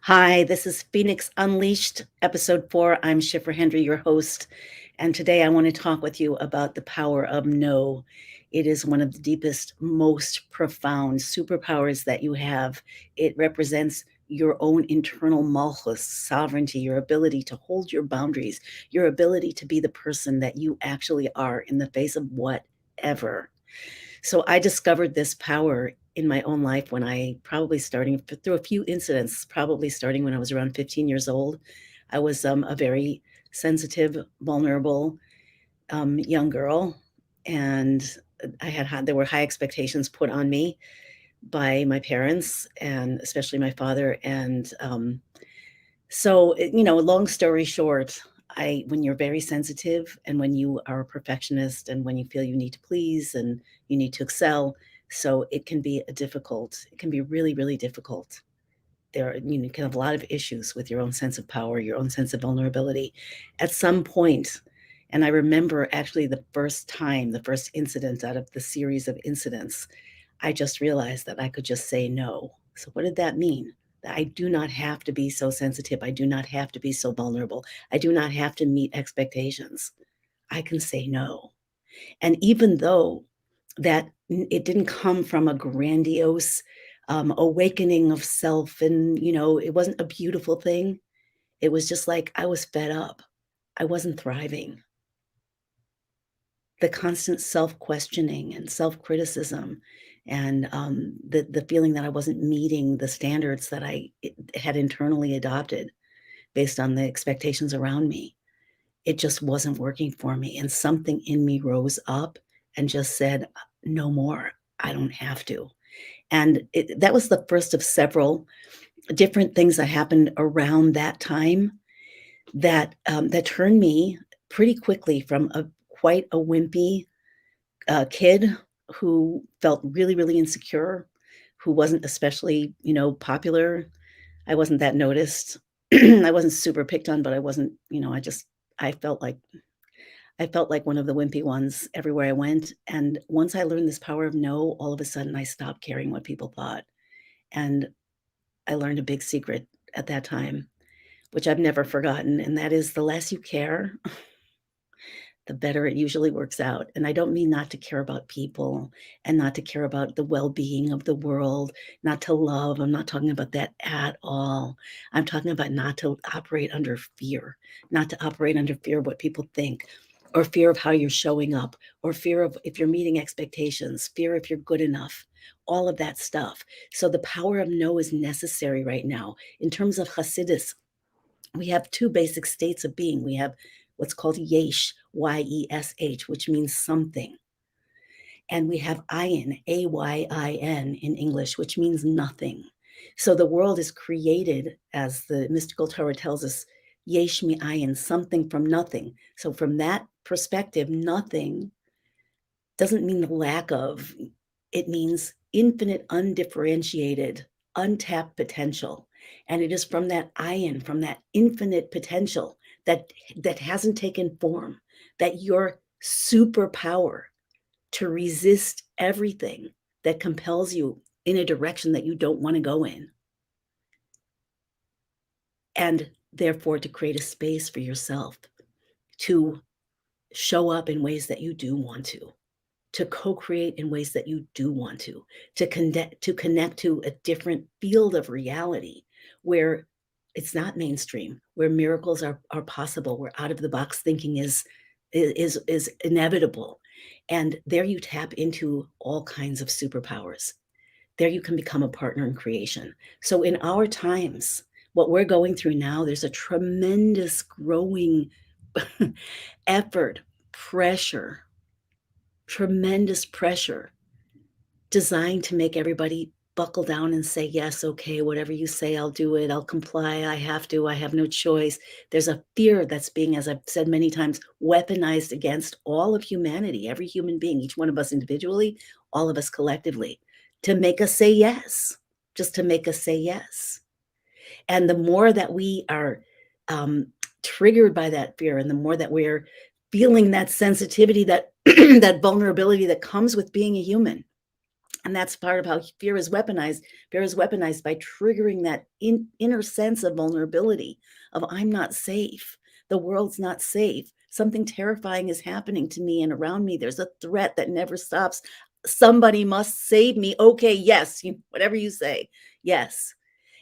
Hi, this is Phoenix Unleashed, episode 4. I'm Schiffer Hendry, your host. And today I want to talk with you about the power of no. It is one of the deepest, most profound superpowers that you have. It represents your own internal malchus, sovereignty, your ability to hold your boundaries, your ability to be the person that you actually are in the face of whatever. So I discovered this power in my own life when I probably starting through a few incidents, probably starting when I was around 15 years old. I was a very sensitive, vulnerable young girl, and there were high expectations put on me by my parents and especially my father. And long story short, I when you're very sensitive and when you are a perfectionist and when you feel you need to please and you need to excel, so it can be really, really difficult. You can have a lot of issues with your own sense of power, your own sense of vulnerability. At some point, and I remember actually the first incident out of the series of incidents, I just realized that I could just say no. So what did that mean? That I do not have to be so sensitive. I do not have to be so vulnerable. I do not have to meet expectations. I can say no. And even though it didn't come from a grandiose awakening of self, and it wasn't a beautiful thing. It was just like I was fed up. I wasn't thriving. The constant self-questioning and self-criticism and, the feeling that I wasn't meeting the standards that had internally adopted based on the expectations around me. It just wasn't working for me, and something in me rose up and just said, "No more. I don't have to." And that was the first of several different things that happened around that time that turned me pretty quickly from quite a wimpy kid who felt really, really insecure, who wasn't especially, popular. I wasn't that noticed. I wasn't super picked on, but I wasn't, I felt like I felt like one of the wimpy ones everywhere I went. And once I learned this power of no, all of a sudden I stopped caring what people thought. And I learned a big secret at that time, which I've never forgotten. And that is the less you care, the better it usually works out. And I don't mean not to care about people and not to care about the well being of the world, not to love. I'm not talking about that at all. I'm talking about not to operate under fear, not to operate under fear of what people think, or fear of how you're showing up, or fear of if you're meeting expectations, fear if you're good enough. All of that stuff. So the power of no is necessary right now. In terms of Hasidus, we have two basic states of being. We have what's called yesh, Y-E-S-H, which means something. And we have ayin, A-Y-I-N in English, which means nothing. So the world is created, as the mystical Torah tells us, yesh mi ayin, something from nothing. So from that perspective, nothing doesn't mean the lack of, it means infinite, undifferentiated, untapped potential. And it is from that ayin, from that infinite potential that hasn't taken form, that your superpower to resist everything that compels you in a direction that you don't want to go in, and therefore to create a space for yourself to show up in ways that you do want to co-create in ways that you do want to connect to a different field of reality where it's not mainstream, where miracles are possible, where out of the box thinking is inevitable. And there you tap into all kinds of superpowers. There you can become a partner in creation. So in our times, what we're going through now, there's a tremendous growing effort, pressure, tremendous pressure designed to make everybody buckle down and say, yes, okay, whatever you say, I'll do it. I'll comply. I have to. I have no choice. There's a fear that's being, as I've said many times, weaponized against all of humanity, every human being, each one of us individually, all of us collectively, to make us say yes, just to make us say yes. And the more that we are um, triggered by that fear, and the more that we're feeling that sensitivity, that that vulnerability that comes with being a human, And that's part of how fear is weaponized. Fear is weaponized by triggering that inner sense of vulnerability of I'm not safe. The world's not safe. Something terrifying is happening to me and around me. There's a threat that never stops. Somebody must save me. Okay, yes, whatever you say. Yes.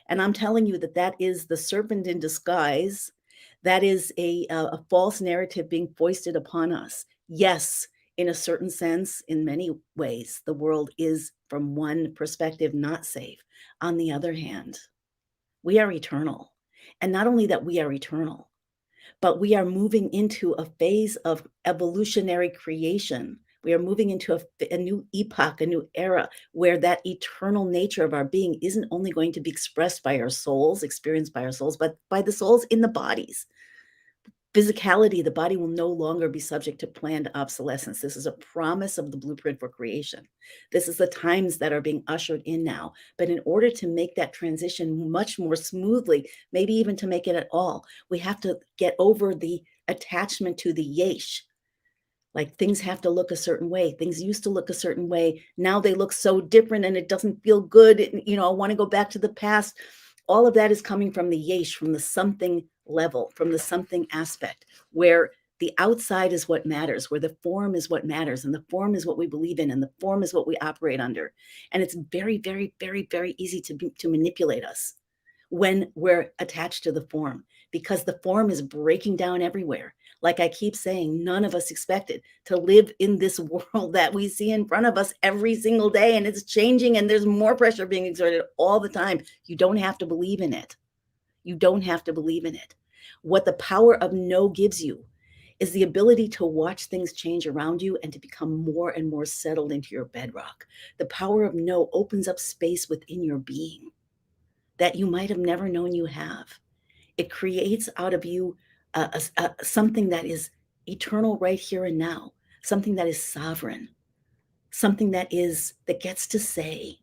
And I'm telling you that that is the serpent in disguise. That is a false narrative being foisted upon us. Yes, in a certain sense, in many ways, the world is, from one perspective, not safe. On the other hand, we are eternal. And not only that we are eternal, but we are moving into a phase of evolutionary creation. We are moving into a new epoch, a new era where that eternal nature of our being isn't only going to be expressed by our souls, experienced by our souls, but by the souls in the bodies. Physicality, the body will no longer be subject to planned obsolescence. This is a promise of the blueprint for creation. This is the times that are being ushered in now. But in order to make that transition much more smoothly, maybe even to make it at all, we have to get over the attachment to the yesh. Like things have to look a certain way. Things used to look a certain way. Now they look so different and it doesn't feel good. I want to go back to the past. All of that is coming from the yesh, from the something level, from the something aspect, where the outside is what matters, where the form is what matters, and the form is what we believe in, and the form is what we operate under. And it's very, very, very, very easy to manipulate us when we're attached to the form, because the form is breaking down everywhere. Like I keep saying, none of us expected to live in this world that we see in front of us every single day, and it's changing, and there's more pressure being exerted all the time. You don't have to believe in it. You don't have to believe in it. What the power of no gives you is the ability to watch things change around you and to become more and more settled into your bedrock. The power of no opens up space within your being that you might have never known you have. It creates out of you something that is eternal right here and now, something that is sovereign, something that gets to say.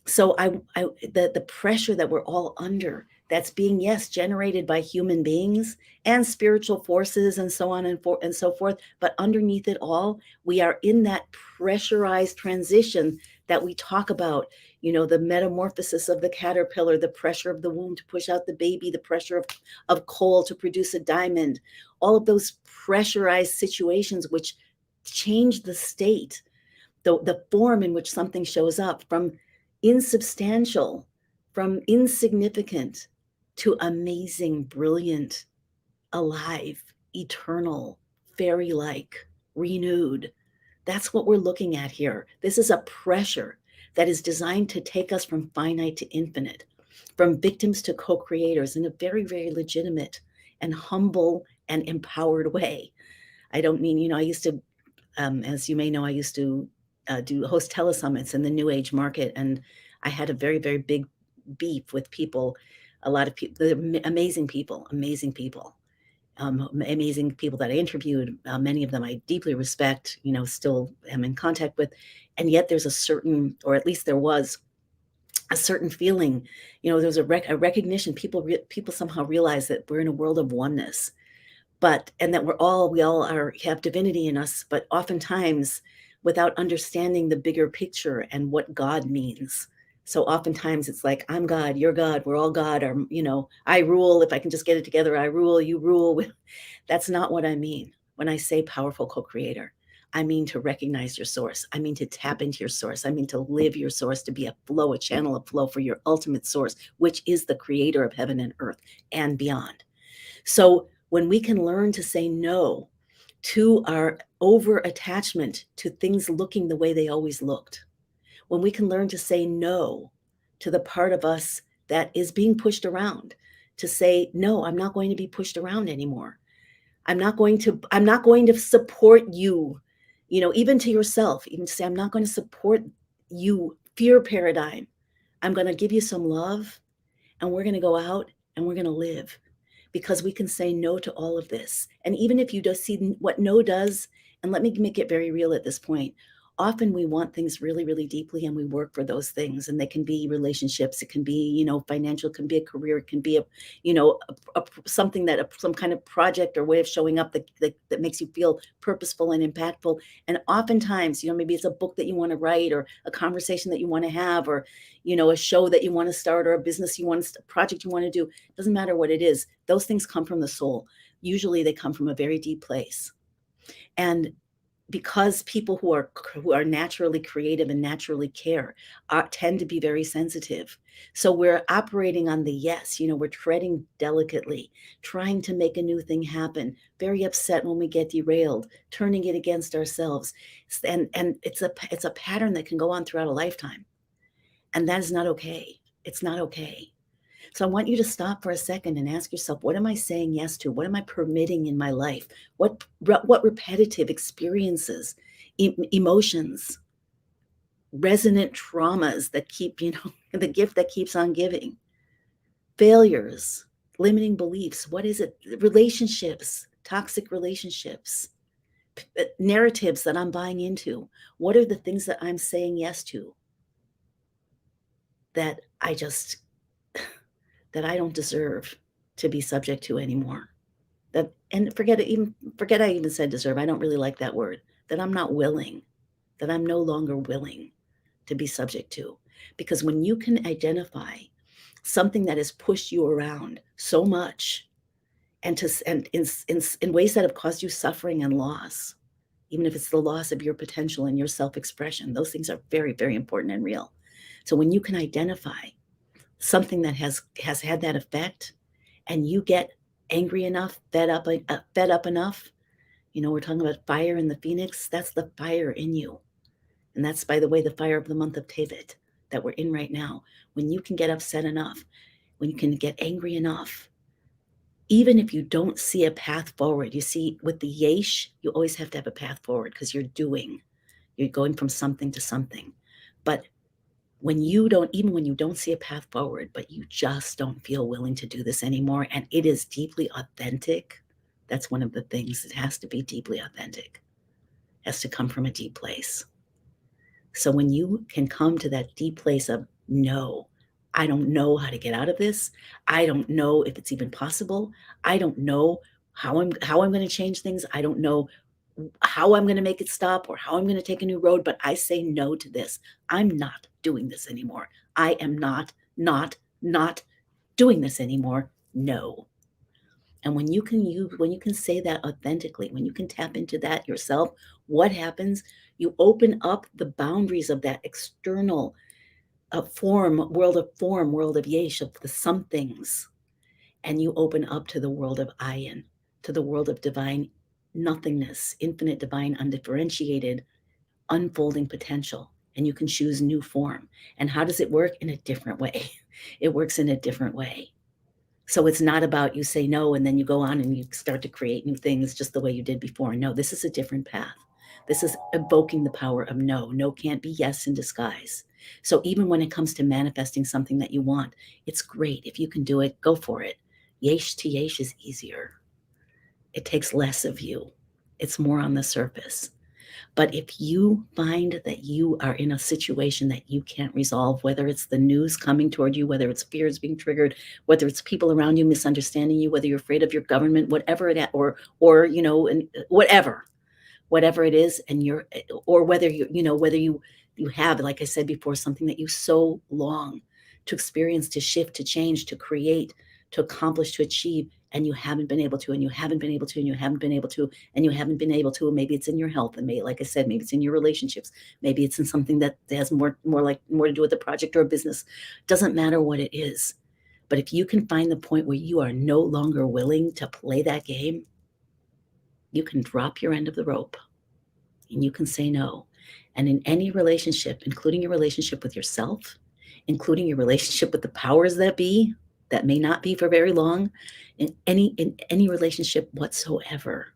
So the pressure that we're all under, that's being, yes, generated by human beings and spiritual forces and so on and so forth, but underneath it all, we are in that pressurized transition that we talk about. The metamorphosis of the caterpillar, the pressure of the womb to push out the baby, the pressure of coal to produce a diamond, all of those pressurized situations which change the state, the form in which something shows up, from insubstantial, from insignificant to amazing, brilliant, alive, eternal, fairy like, renewed. That's what we're looking at here. This is a pressure that is designed to take us from finite to infinite, from victims to co creators in a very, very legitimate and humble and empowered way. I don't mean, I used to, as you may know, I used to do host telesummits in the new age market, and I had a very, very big beef with people. A lot of people, amazing people, amazing people that I interviewed. Many of them I deeply respect, still am in contact with, and yet there's a certain, or at least there was a certain feeling, there's a recognition. People somehow realize that we're in a world of oneness, and that we all have divinity in us, but oftentimes without understanding the bigger picture and what God means. So oftentimes it's like, I'm God, you're God, we're all God, or I rule. If I can just get it together, I rule, you rule. That's not what I mean when I say powerful co-creator. I mean to recognize your source. I mean to tap into your source. I mean to live your source, to be a flow, a channel of flow for your ultimate source, which is the creator of heaven and earth and beyond. So when we can learn to say no to our over attachment to things looking the way they always looked, when we can learn to say no to the part of us that is being pushed around, to say, no, I'm not going to be pushed around anymore. I'm not going to support you, even to yourself, even to say, I'm not going to support you fear paradigm. I'm going to give you some love, and we're going to go out and we're going to live, because we can say no to all of this. And even if you don't see what no does, and let me make it very real at this point, often we want things really, really deeply and we work for those things. And they can be relationships, it can be, financial, it can be a career, it can be something some kind of project or way of showing up that makes you feel purposeful and impactful. And oftentimes, maybe it's a book that you want to write or a conversation that you want to have or, a show that you want to start or a business a project you want to do. It doesn't matter what it is. Those things come from the soul. Usually they come from a very deep place. And because people who are naturally creative and naturally care tend to be very sensitive. So we're operating on the yes, we're treading delicately, trying to make a new thing happen, very upset when we get derailed, turning it against ourselves. And it's a pattern that can go on throughout a lifetime. And that is not okay. It's not okay. So I want you to stop for a second and ask yourself, what am I saying yes to? What am I permitting in my life? What repetitive experiences, emotions, resonant traumas that keep, the gift that keeps on giving, failures, limiting beliefs? What is it? Relationships, toxic relationships, narratives that I'm buying into. What are the things that I'm saying yes to that I don't deserve to be subject to anymore? Forget I even said deserve. I don't really like that word. That I'm not willing, that I'm no longer willing to be subject to. Because when you can identify something that has pushed you around so much and in ways that have caused you suffering and loss, even if it's the loss of your potential and your self-expression, those things are very, very important and real. So when you can identify something that has had that effect and you get angry enough, fed up enough, we're talking about fire in the phoenix. That's the fire in you. And that's, by the way, the fire of the month of Tevet that we're in right now. When you can get upset enough, when you can get angry enough, even if you don't see a path forward, you see, with the yesh, you always have to have a path forward because you're going from something to something. But when you don't see a path forward, but you just don't feel willing to do this anymore, and it is deeply authentic, that's one of the things. It has to be deeply authentic. It has to come from a deep place. So when you can come to that deep place of, no, I don't know how to get out of this. I don't know if it's even possible. I don't know how I'm going to change things. I don't know how I'm going to make it stop or how I'm going to take a new road, but I say no to this. I'm not doing this anymore. I am not doing this anymore. No. And when you can say that authentically, when you can tap into that yourself, what happens? You open up the boundaries of that external world of yesh, of the somethings, and you open up to the world of ayin, to the world of divine nothingness, infinite, divine, undifferentiated, unfolding potential. And you can choose new form. And how does it work? In a different way. It works in a different way. So it's not about you say no and then you go on and you start to create new things just the way you did before. No, this is a different path. This is evoking the power of no. No can't be yes in disguise. So even when it comes to manifesting something that you want, it's great. If you can do it, go for it. Yesh to yesh is easier. It takes less of you. It's more on the surface. But if you find that you are in a situation that you can't resolve, whether it's the news coming toward you, whether it's fears being triggered, whether it's people around you misunderstanding you, whether you're afraid of your government, whatever it, or and whatever it is, and or whether you have, like I said before, something that you so long to experience, to shift, to change, to create, to accomplish, to achieve, and you haven't been able to, and you haven't been able to, and you haven't been able to, and you haven't been able to. And maybe it's in your health, and maybe, like I said, maybe it's in your relationships, maybe it's in something that has more to do with a project or a business. Doesn't matter what it is. But if you can find the point where you are no longer willing to play that game, you can drop your end of the rope and you can say no. And in any relationship, including your relationship with yourself, including your relationship with the powers that be, that may not be for very long, in any relationship whatsoever,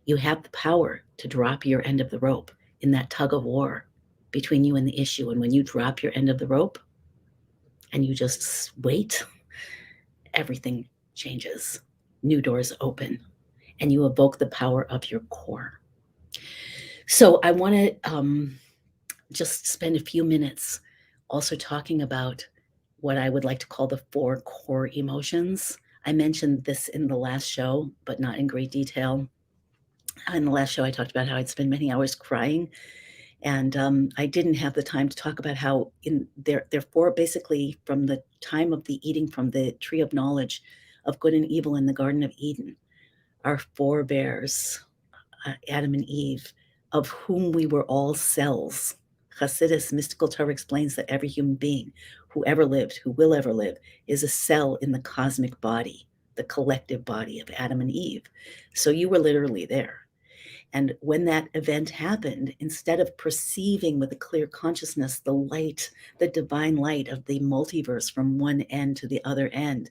you have the power to drop your end of the rope in that tug of war between you and the issue. And when you drop your end of the rope and you just wait, everything changes. New doors open, and you evoke the power of your core. So I want to just spend a few minutes also talking about what I would like to call the four core emotions. I mentioned this in the last show, but not in great detail. In the last show, I talked about how I'd spend many hours crying, and I didn't have the time to talk about how in there four basically from the time of the eating from the tree of knowledge of good and evil in the Garden of Eden, our forebears, Adam and Eve, of whom we were all cells. Hasidus mystical Torah explains that every human being who ever lived, who will ever live, is a cell in the cosmic body, the collective body of Adam and Eve. So you were literally there. And when that event happened, instead of perceiving with a clear consciousness the light, the divine light of the multiverse from one end to the other end,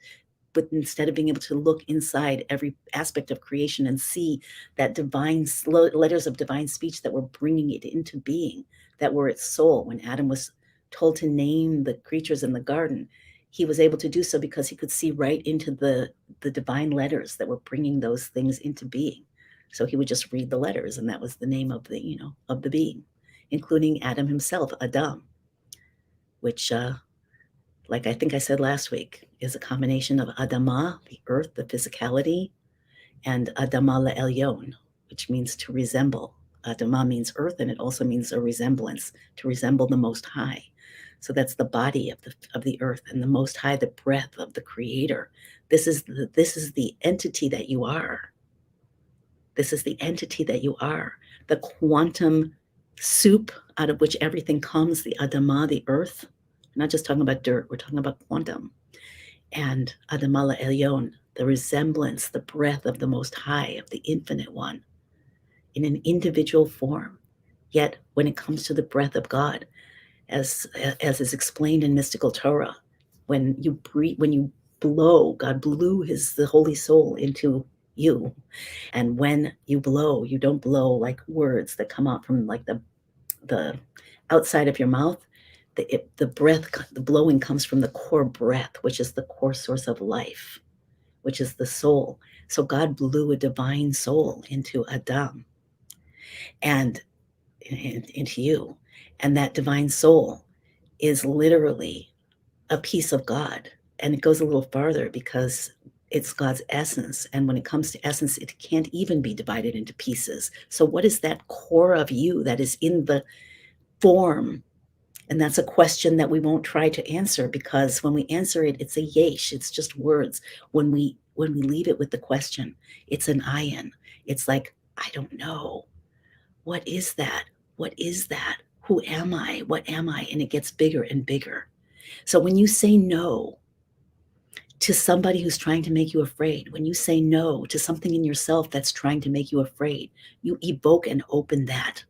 but instead of being able to look inside every aspect of creation and see that divine letters of divine speech that were bringing it into being, that were its soul, when Adam was told to name the creatures in the garden, he was able to do so because he could see right into the divine letters that were bringing those things into being. So he would just read the letters, and that was the name of the being, including Adam himself, Adam, which like I think I said last week, is a combination of Adama, the earth, the physicality, and Adama Le'elyon, which means to resemble. Adama means earth, and it also means a resemblance, to resemble the Most High. So that's the body of the earth, and the Most High, the breath of the Creator. This is the entity that you are. This is the entity that you are. The quantum soup out of which everything comes, the Adama, the earth. We're not just talking about dirt, we're talking about quantum. And Adama Le'elyon, the resemblance, the breath of the Most High, of the Infinite One, in an individual form. Yet, when it comes to the breath of God, as is explained in mystical Torah, when you breathe, when you blow, God blew the Holy Soul into you. And when you blow, you don't blow like words that come out from like the outside of your mouth. The breath, the blowing comes from the core breath, which is the core source of life, which is the soul. So God blew a divine soul into Adam and into you. And that divine soul is literally a piece of God. And it goes a little farther because it's God's essence. And when it comes to essence, it can't even be divided into pieces. So, what is that core of you that is in the form? And that's a question that we won't try to answer, because when we answer it, it's a yesh, it's just words. When we leave it with the question, it's an ayin. It's like, I don't know. What is that? What is that? Who am I? What am I? And it gets bigger and bigger. So when you say no to somebody who's trying to make you afraid, when you say no to something in yourself that's trying to make you afraid, you evoke and open that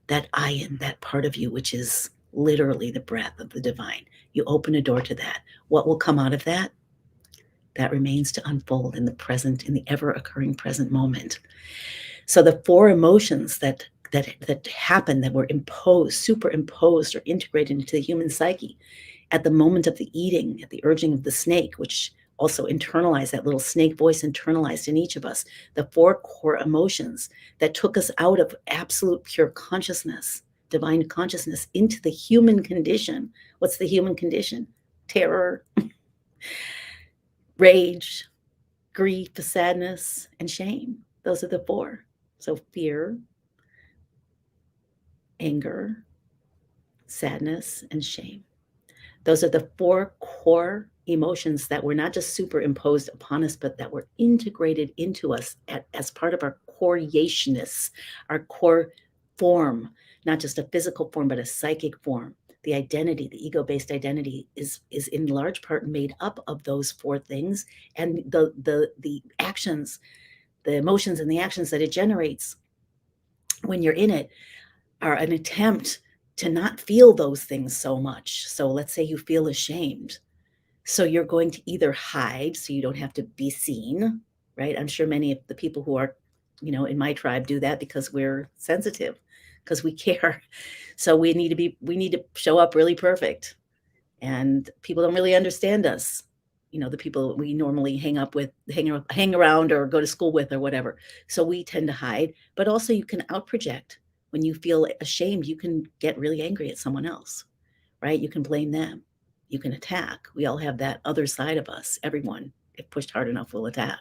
ayin, that part of you, which is literally the breath of the divine. You open a door to that. What will come out of that? That remains to unfold in the present, in the ever occurring present moment. So the four emotions that happen, that were imposed, superimposed, or integrated into the human psyche at the moment of the eating, at the urging of the snake, which also internalized, that little snake voice internalized in each of us, the four core emotions that took us out of absolute pure consciousness, divine consciousness, into the human condition. What's the human condition? Terror, rage, grief, sadness, and shame. Those are the four. So fear, anger, sadness, and shame. Those are the four core emotions that were not just superimposed upon us, but that were integrated into us as part of our core yeshness, our core form, not just a physical form, but a psychic form. The identity, the ego-based identity, is in large part made up of those four things, and the actions, the emotions and the actions that it generates when you're in it are an attempt to not feel those things so much. So let's say you feel ashamed. So you're going to either hide so you don't have to be seen, right? I'm sure many of the people who are, in my tribe do that because we're sensitive, because we care. So we need to show up really perfect. And people don't really understand us. The people we normally hang around or go to school with or whatever. So we tend to hide, but also you can out project. When you feel ashamed, you can get really angry at someone else, right? You can blame them. You can attack. We all have that other side of us. Everyone, if pushed hard enough, will attack.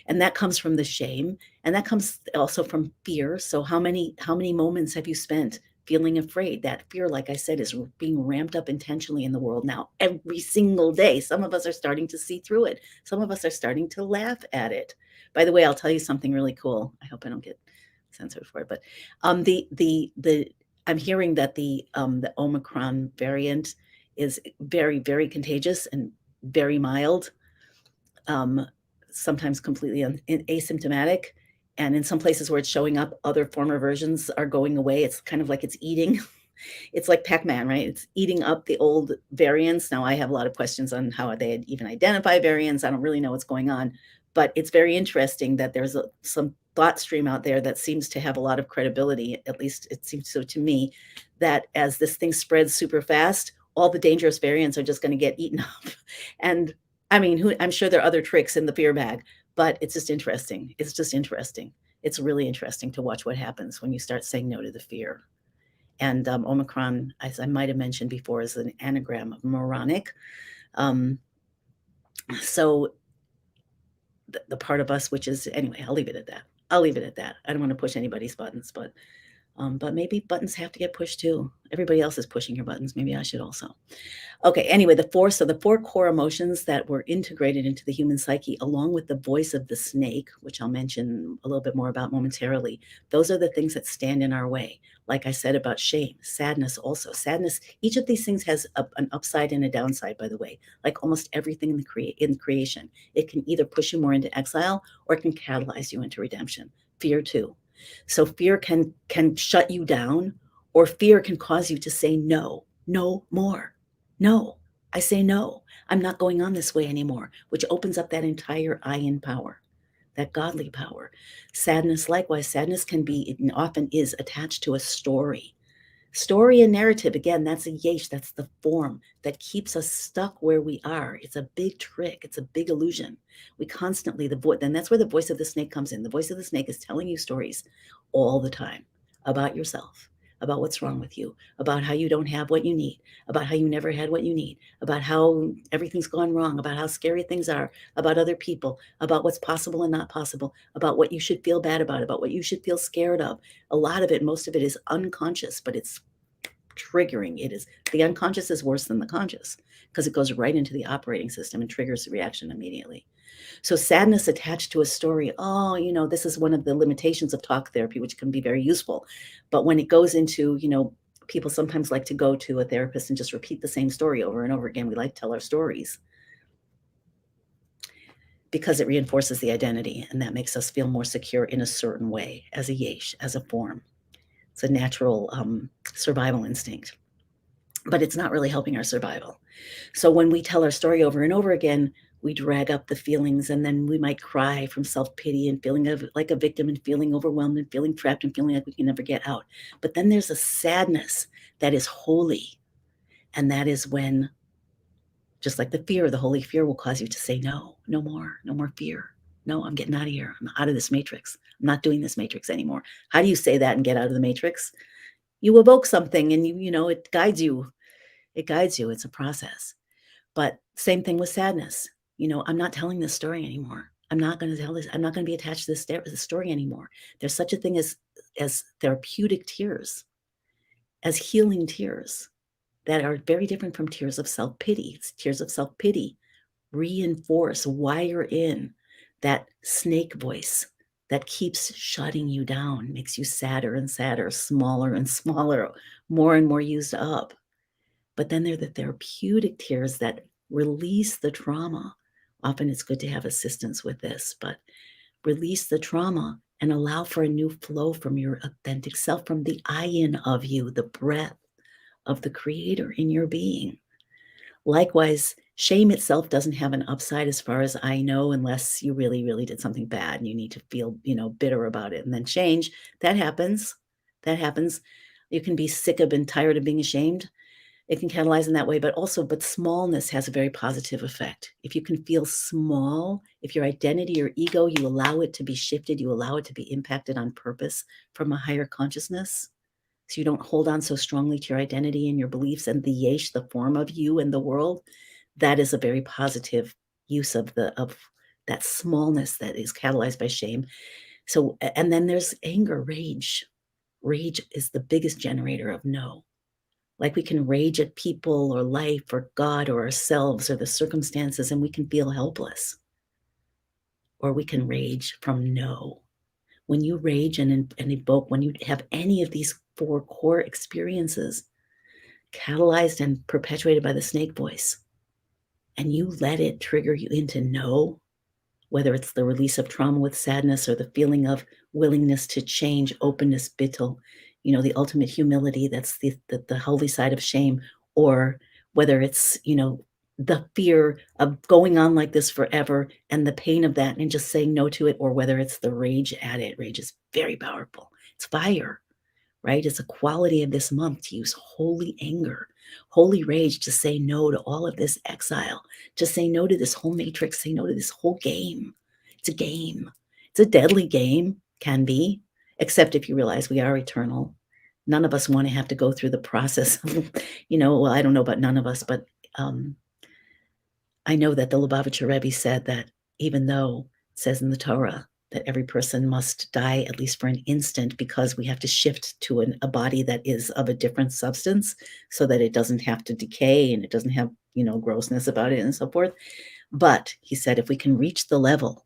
And that comes from the shame, and that comes also from fear. So how many moments have you spent feeling afraid? That fear, like I said, is being ramped up intentionally in the world now every single day. Some of us are starting to see through it. Some of us are starting to laugh at it. By the way, I'll tell you something really cool. I hope I don't get censored for it, but the I'm hearing that the Omicron variant is very, very contagious and very mild, um, sometimes completely asymptomatic. And in some places where it's showing up, other former versions are going away. It's kind of like it's eating. It's like Pac-Man, right? It's eating up the old variants. Now, I have a lot of questions on how they even identify variants. I don't really know what's going on, but it's very interesting that there's some thought stream out there that seems to have a lot of credibility. At least it seems so to me, that as this thing spreads super fast, all the dangerous variants are just going to get eaten up. And I mean, I'm sure there are other tricks in the fear bag, but it's just interesting. It's just interesting. It's really interesting to watch what happens when you start saying no to the fear. And Omicron, as I might have mentioned before, is an anagram of moronic. Um, so the part of us which is, anyway, I'll leave it at that. I'll leave it at that. I don't want to push anybody's buttons, but maybe buttons have to get pushed too. Everybody else is pushing your buttons. Maybe I should also. Okay, anyway, the four core emotions that were integrated into the human psyche, along with the voice of the snake, which I'll mention a little bit more about momentarily, those are the things that stand in our way. Like I said about shame, sadness also. Sadness, each of these things has an upside and a downside, by the way, like almost everything in creation. It can either push you more into exile or it can catalyze you into redemption. Fear too. So fear can shut you down, or fear can cause you to say no, no more. No, I say no. I'm not going on this way anymore, which opens up that entire I in power, that godly power. Sadness, likewise, sadness can be, and often is, attached to a story. Story and narrative, again, that's a yesh, that's the form that keeps us stuck where we are. It's a big trick, it's a big illusion. We constantly, then that's where the voice of the snake comes in. The voice of the snake is telling you stories all the time about yourself, about what's wrong with you, about how you don't have what you need, about how you never had what you need, about how everything's gone wrong, about how scary things are, about other people, about what's possible and not possible, about what you should feel bad about what you should feel scared of. A lot of it, most of it is unconscious, but it's triggering. It is, the unconscious is worse than the conscious because it goes right into the operating system and triggers the reaction immediately. So sadness attached to a story, oh, this is one of the limitations of talk therapy, which can be very useful. But when it goes into, people sometimes like to go to a therapist and just repeat the same story over and over again. We like to tell our stories because it reinforces the identity, and that makes us feel more secure in a certain way, as a yesh, as a form. It's a natural survival instinct, but it's not really helping our survival. So when we tell our story over and over again, we drag up the feelings, and then we might cry from self-pity and feeling like a victim and feeling overwhelmed and feeling trapped and feeling like we can never get out. But then there's a sadness that is holy, and that is when, just like the fear, the holy fear will cause you to say, no, no more fear. No, I'm getting out of here. I'm out of this matrix. I'm not doing this matrix anymore. How do you say that and get out of the matrix? You evoke something, and it guides you. It guides you. It's a process. But same thing with sadness. I'm not telling this story anymore. I'm not going to tell this. I'm not going to be attached to this story anymore. There's such a thing as therapeutic tears, as healing tears that are very different from tears of self-pity. Tears of self-pity reinforce, wire in that snake voice that keeps shutting you down, makes you sadder and sadder, smaller and smaller, more and more used up. But then there are the therapeutic tears that release the trauma. Often it's good to have assistance with this, but release the trauma and allow for a new flow from your authentic self, from the I-in of you, the breath of the creator in your being. Likewise, shame itself doesn't have an upside as far as I know, unless you really, really did something bad and you need to feel, bitter about it and then change. That happens. That happens. You can be sick of and tired of being ashamed. It can catalyze in that way, but smallness has a very positive effect. If you can feel small, if your identity or ego, you allow it to be shifted, you allow it to be impacted on purpose from a higher consciousness, so you don't hold on so strongly to your identity and your beliefs and the yesh, the form of you in the world, that is a very positive use of that smallness that is catalyzed by shame. So, and then there's anger, rage. Rage is the biggest generator of no. Like we can rage at people or life or God or ourselves or the circumstances, and we can feel helpless. Or we can rage from no. When you rage and evoke, when you have any of these four core experiences catalyzed and perpetuated by the snake voice, and you let it trigger you into no, whether it's the release of trauma with sadness or the feeling of willingness to change, openness, bittul, the ultimate humility, that's the holy side of shame, or whether it's, the fear of going on like this forever and the pain of that and just saying no to it, or whether it's the rage at it. Rage is very powerful. It's fire, right? It's a quality of this month to use holy anger, holy rage to say no to all of this exile, to say no to this whole matrix, say no to this whole game. It's a game. It's a deadly game, can be, except if you realize we are eternal. None of us want to have to go through the process of, well, I don't know about none of us, but um, I know that the Lubavitcher Rebbe said that even though it says in the Torah that every person must die at least for an instant because we have to shift to a body that is of a different substance so that it doesn't have to decay and it doesn't have, grossness about it and so forth. But he said if we can reach the level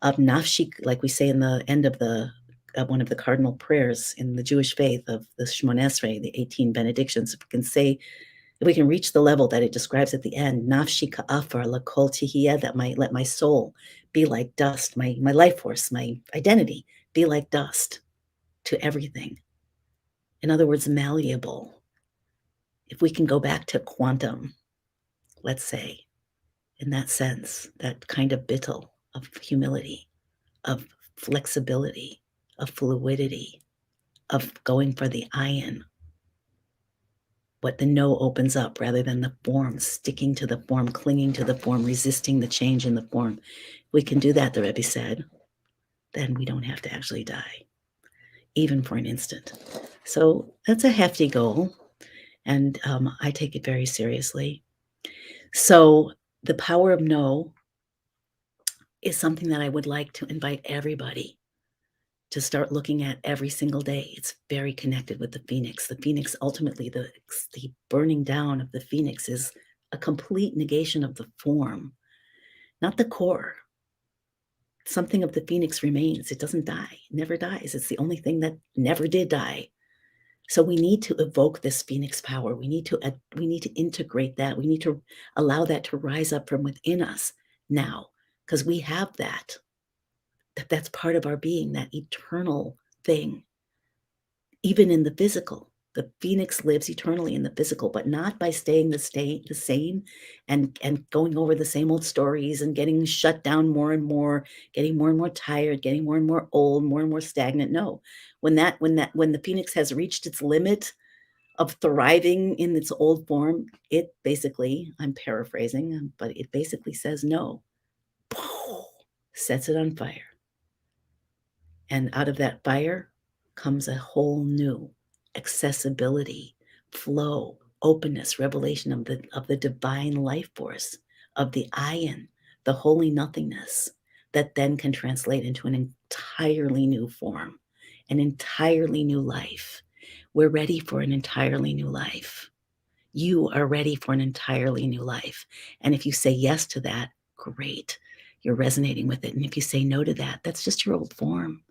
of nafshi, like we say in the end of one of the cardinal prayers in the Jewish faith of the Shmoneh Esrei, the 18 benedictions, if we can say, if we can reach the level that it describes at the end, nafshi ka'afar lakol tihiyeh, that let my soul be like dust, my life force, my identity be like dust to everything. In other words, malleable. If we can go back to quantum, let's say, in that sense, that kind of bittul of humility, of flexibility, of fluidity, of going for the ayin, what the no opens up rather than the form, sticking to the form, clinging to the form, resisting the change in the form. We can do that, the Rebbe said, then we don't have to actually die, even for an instant. So that's a hefty goal, and I take it very seriously. So the power of no is something that I would like to invite everybody to start looking at every single day. It's very connected with the phoenix. The phoenix, ultimately, the burning down of the phoenix is a complete negation of the form, not the core. Something of the phoenix remains. It doesn't die, it never dies. It's the only thing that never did die. So we need to evoke this phoenix power. We need to integrate that. We need to allow that to rise up from within us now, because we have that. That's part of our being, that eternal thing. Even in the physical, the phoenix lives eternally in the physical, but not by staying the same and going over the same old stories and getting shut down more and more, getting more and more tired, getting more and more old, more and more stagnant. No, when the phoenix has reached its limit of thriving in its old form, it basically, I'm paraphrasing, but it basically says no, sets it on fire. And out of that fire comes a whole new accessibility, flow, openness, revelation of the divine life force, of the ayin, the holy nothingness, that then can translate into an entirely new form, an entirely new life. We're ready for an entirely new life. You are ready for an entirely new life. And if you say yes to that, great. You're resonating with it. And if you say no to that, that's just your old form.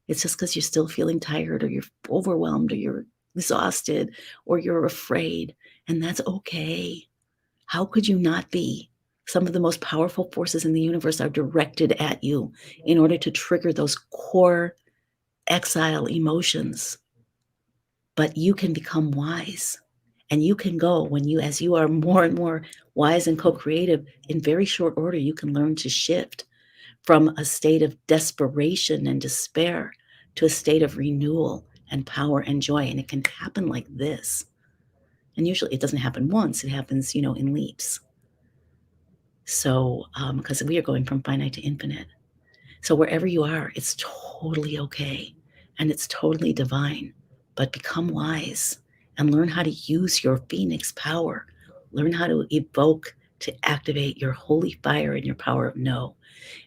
It's just because you're still feeling tired or you're overwhelmed or you're exhausted or you're afraid, and that's okay. How could you not be? Some of the most powerful forces in the universe are directed at you in order to trigger those core exile emotions. But you can become wise, and you can go as you are more and more wise and co-creative, in very short order, you can learn to shift from a state of desperation and despair to a state of renewal and power and joy. And it can happen like this. And usually it doesn't happen once, it happens, in leaps. So, because we are going from finite to infinite. So wherever you are, it's totally okay and it's totally divine. But become wise and learn how to use your phoenix power. Learn how to evoke to activate your holy fire and your power of no.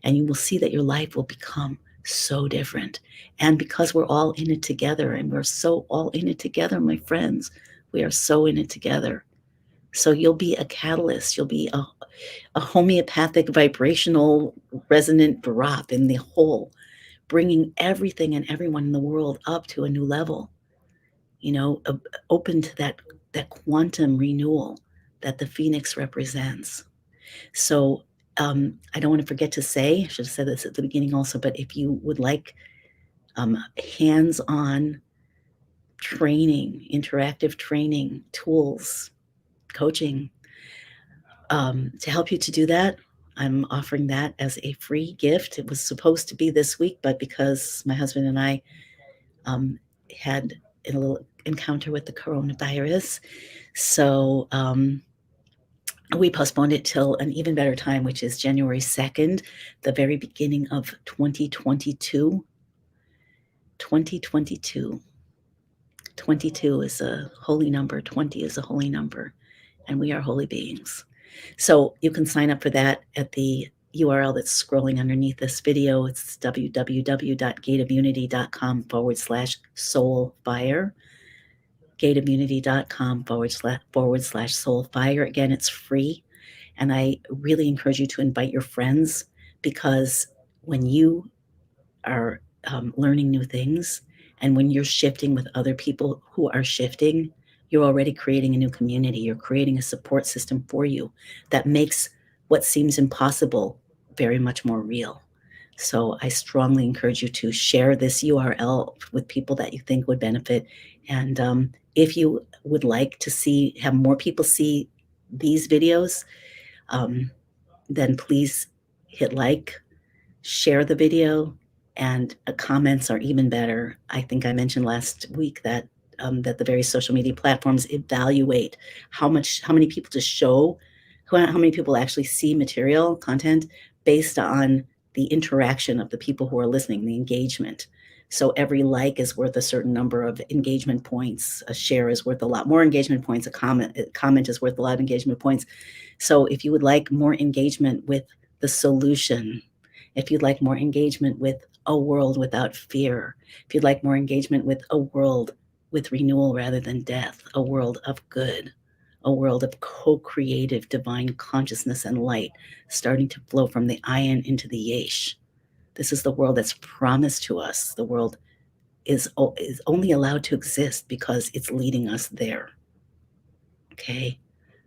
And you will see that your life will become so different. And because we're all in it together, and we're so all in it together, my friends, we are so in it together. So you'll be a catalyst. You'll be a homeopathic vibrational resonant drop in the whole, bringing everything and everyone in the world up to a new level, open to that quantum renewal that the phoenix represents. So I don't want to forget to say, I should have said this at the beginning also, but if you would like hands-on training, interactive training, tools, coaching, to help you to do that, I'm offering that as a free gift. It was supposed to be this week, but because my husband and I had a little encounter with the coronavirus, so we postponed it till an even better time, which is January 2nd, the very beginning of 2022. 2022. 22 is a holy number, 20 is a holy number, and we are holy beings. So you can sign up for that at the URL that's scrolling underneath this video. It's www.gateofunity.com/soulfire. gateofunity.com/soulfire. Again, it's free. And I really encourage you to invite your friends, because when you are learning new things and when you're shifting with other people who are shifting, you're already creating a new community. You're creating a support system for you that makes what seems impossible very much more real. So I strongly encourage you to share this URL with people that you think would benefit. And if you would like to have more people see these videos, um, then please hit like, share the video, and comments are even better. I think I mentioned last week that that the various social media platforms evaluate how many people to show, how many people actually see material content based on the interaction of the people who are listening, the engagement. So every like is worth a certain number of engagement points. A share is worth a lot more engagement points. A comment is worth a lot of engagement points. So if you would like more engagement with the solution, if you'd like more engagement with a world without fear, if you'd like more engagement with a world with renewal rather than death, a world of good, a world of co-creative divine consciousness and light starting to flow from the ayin into the yesh. This is the world that's promised to us. The world is only allowed to exist because it's leading us there. Okay?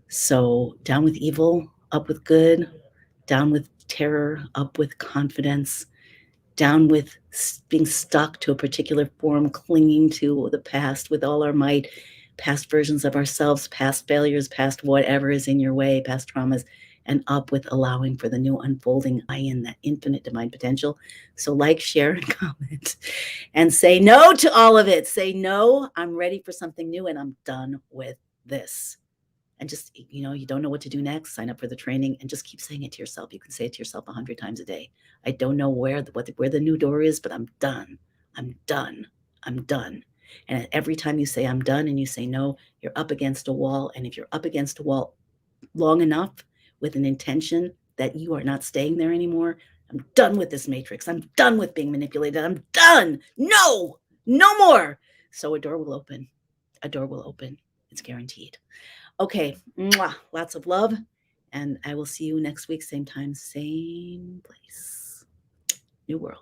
So down with evil, up with good, down with terror, up with confidence, down with being stuck to a particular form, clinging to the past with all our might, past versions of ourselves, past failures, past whatever is in your way, past traumas, and up with allowing for the new unfolding I in that infinite divine potential. So like, share, and comment, and say no to all of it. Say no, I'm ready for something new and I'm done with this. And just, you don't know what to do next, sign up for the training and just keep saying it to yourself. You can say it to yourself 100 times a day. I don't know where the new door is, but I'm done. I'm done. I'm done. And every time you say I'm done and you say no, you're up against a wall. And if you're up against a wall long enough with an intention that you are not staying there anymore, I'm done with this matrix. I'm done with being manipulated. I'm done. No, no more. So a door will open. A door will open. It's guaranteed. Okay, mwah, lots of love, and I will see you next week, same time, same place. New world.